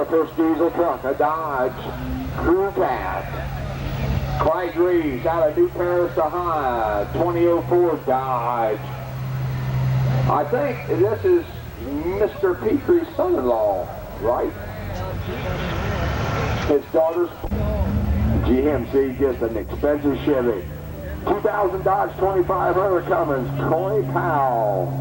the first diesel truck, a Dodge Crew Cab. Clyde Reeves out of New Paris, Ohio, 2004 Dodge. I think this is Mr. Petrie's son-in-law, right? His daughter's GMC, just an expensive Chevy. 2000 Dodge 2500 Cummins, Corey Powell.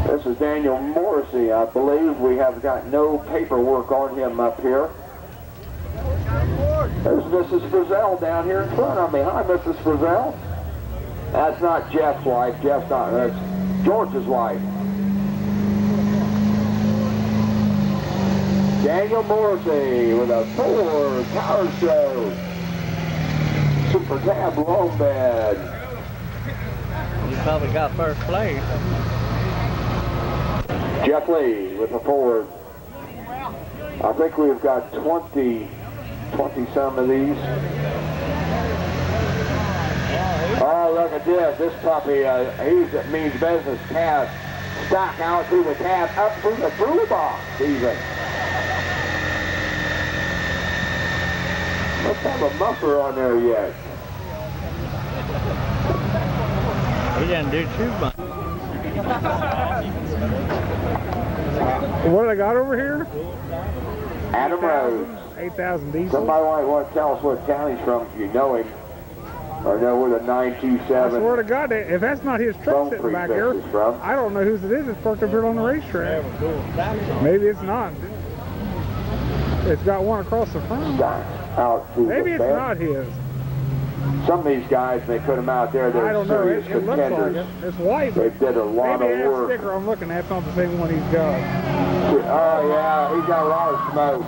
This is Daniel Morrissey. I believe we have got no paperwork on him up here. There's Mrs. Frizzell down here in front of me. Hi, Mrs. Frizzell. That's not Jeff's wife. Jeff's not. That's George's wife. Daniel Morrissey with a Ford Power Stroke. Super Cab long bed. You probably got first place. Jeff Lee with a Ford. I think we've got 20 some of these. Oh, look at this. This puppy, he means business. Cab stock out through the cab, up through the toolbox even. Let's have a muffler on there yet. He didn't do too much. What do they got over here? Adam Rhodes. 8,000 diesel. Somebody might want to tell us what town he's from if you know him. Or know where the 927. I swear to God, if that's not his truck sitting back here, I don't know whose it is. It's parked up here on the racetrack. Maybe it's not. It's got one across the front. Maybe it's not his. Some of these guys, they put them out there, they're serious contenders. Like it's white. They did a lot maybe of work. Maybe that sticker I'm looking at is not the same one he's got. Oh yeah, he's got a lot of smoke.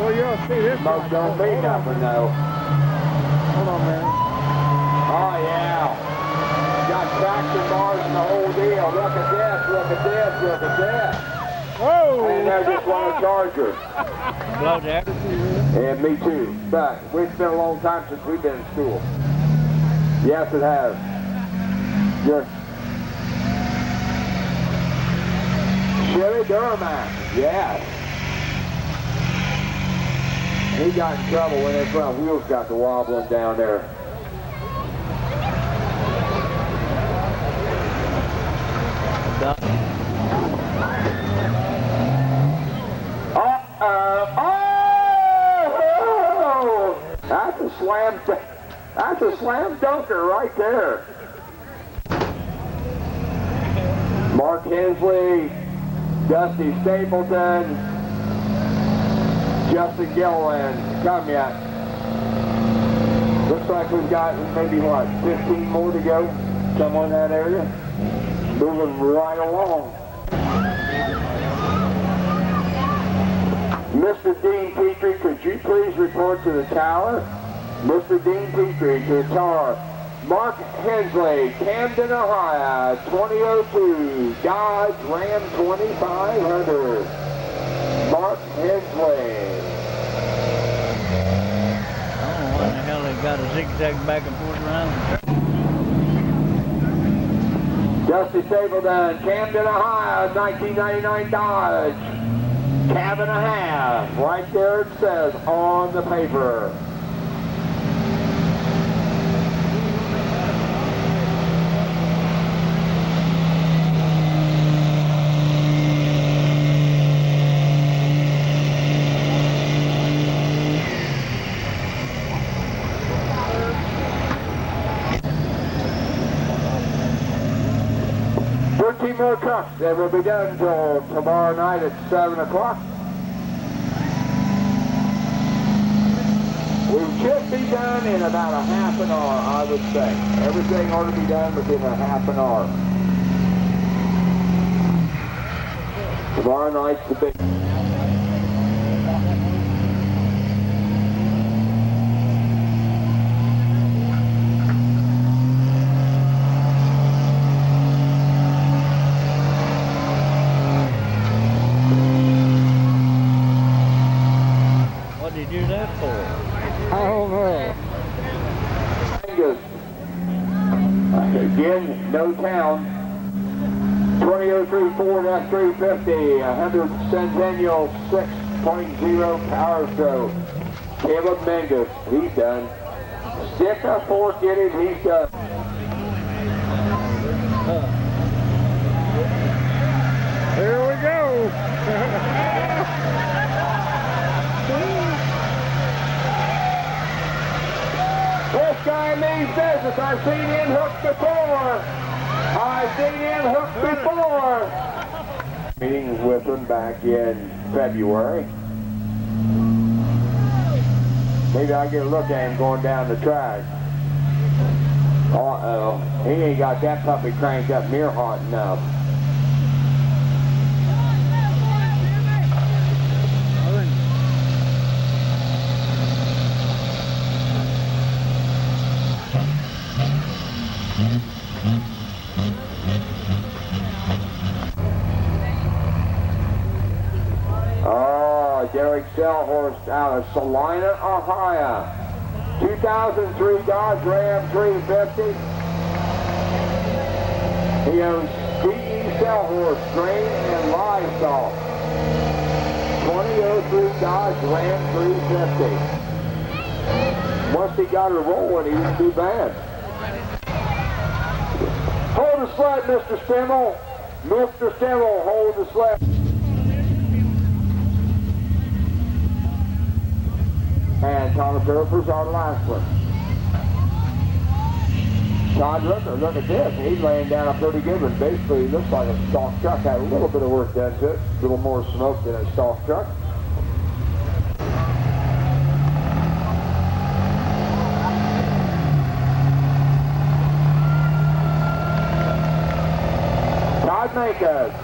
Well, you'll see this. Smoke don't mean nothing though. Hold on, man. Oh yeah. Got traction bars and the whole deal. Look at this, look at this, look at this. Whoa! And there's just one Charger. Hello, Jack. And me too. But it's been a long time since we've been in school. Yes, it has. Just Chevy Duramax. Yes. He got in trouble when his front wheels got to wobbling down there. That's a slam dunker right there. Mark Hensley, Dusty Stapleton, Justin Gilliland, come yet. Looks like we've got maybe what, 15 more to go, somewhere in that area. Moving right along. Mr. Dean Petrie, could you please report to the tower? Mr. Dean Petrie to the tower. Mark Hensley, Camden, Ohio, 2002, Dodge Ram 2500. Mark Hensley. I don't know why the hell they got a zigzag back and forth around. Dusty Stapleton, Camden, Ohio, 1999 Dodge. Cab and a half. Right there it says on the paper. More trucks that will be done until tomorrow night at 7 o'clock. We should be done in about a half an hour, I would say. Everything ought to be done within a half an hour. Tomorrow night's the big... Again, no town. 2003 Ford F350, 100 Centennial 6.0 power stroke. Caleb Mengus, he's done. Stick a fork in him, he's done. Here we go. This guy means business. I've seen him hooked before. I've seen him hooked before. Meetings with him back in February. Maybe I'll get a look at him going down the track. Uh-oh. He ain't got that puppy cranked up near hot enough. Derek Selhorst out of Salina, Ohio. 2003 Dodge Ram 350. He owns D.E. Selhorst Grain and Livestock. 2003 Dodge Ram 350. Once he got her rolling, he didn't do bad. Hold the sled, Mr. Stimmel. Mr. Stimmel, hold the sled. And Thomas Earper's our last one. Todd Rooker, look at this. He's laying down a pretty good one. Basically, it looks like a stock truck. Had a little bit of work done to it. A little more smoke than a stock truck. Todd Makers.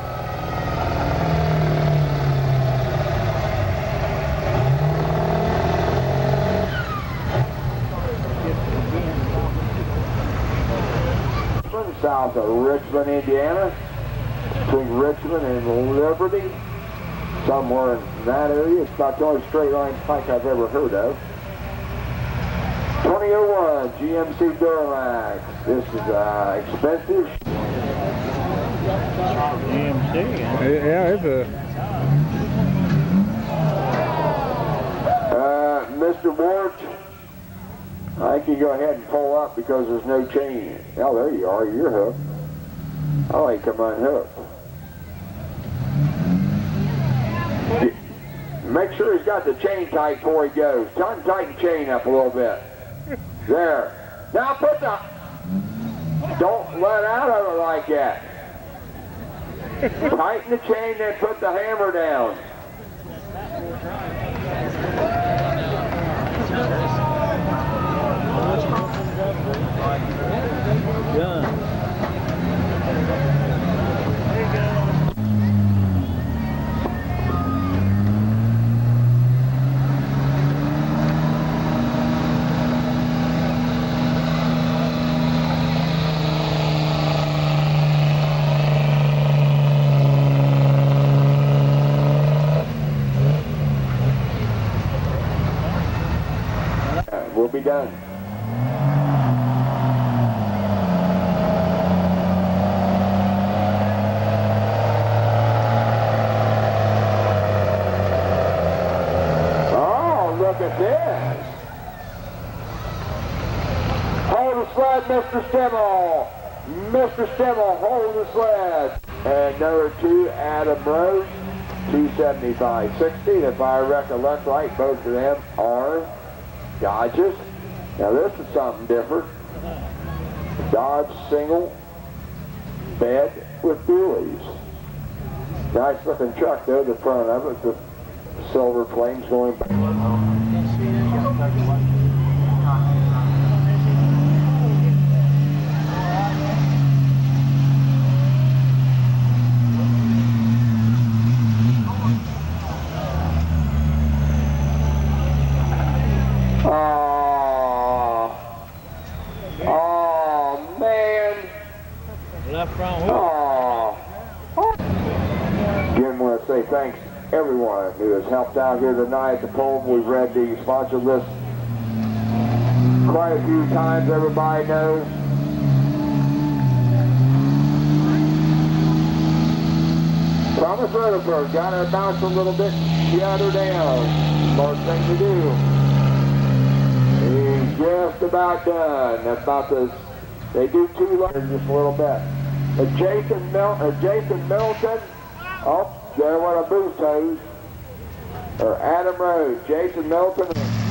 South of Richmond, Indiana, between Richmond and Liberty, somewhere in that area. It's about the only straight line pike I've ever heard of. 2001 GMC Duramax. This is expensive. GMC. Yeah, it's a... Mr. Ward, I can go ahead and pull up because there's no chain. Oh, there you are. You're hooked. Oh, he come unhooked. Make sure he's got the chain tight before he goes. Tell him to tighten the chain up a little bit. There. Now put the... Don't let out of it like that. Tighten the chain, then put the hammer down. Done. We'll be done. Look at this. Hold the sled, Mr. Stimmel. Mr. Stimmel, hold the sled. And number 2, Adam Rose, 275/60. If I recollect right, both of them are Dodges. Now this is something different. Dodge single bed with dualies. Nice looking truck though, the front of it, the silver flames going back. Oh man. Left front wheel. Again, want to say thanks to everyone who has helped out here tonight at the poll. We've read the sponsor list quite a few times, everybody knows. Thomas Rutherford got her bounced a little bit, shut her down. Smart thing to do. He's just about done. They do two laps just a little bit. Jason Middleton, oh, there went a boost hose. Or Adam Rhodes, Jason Middleton.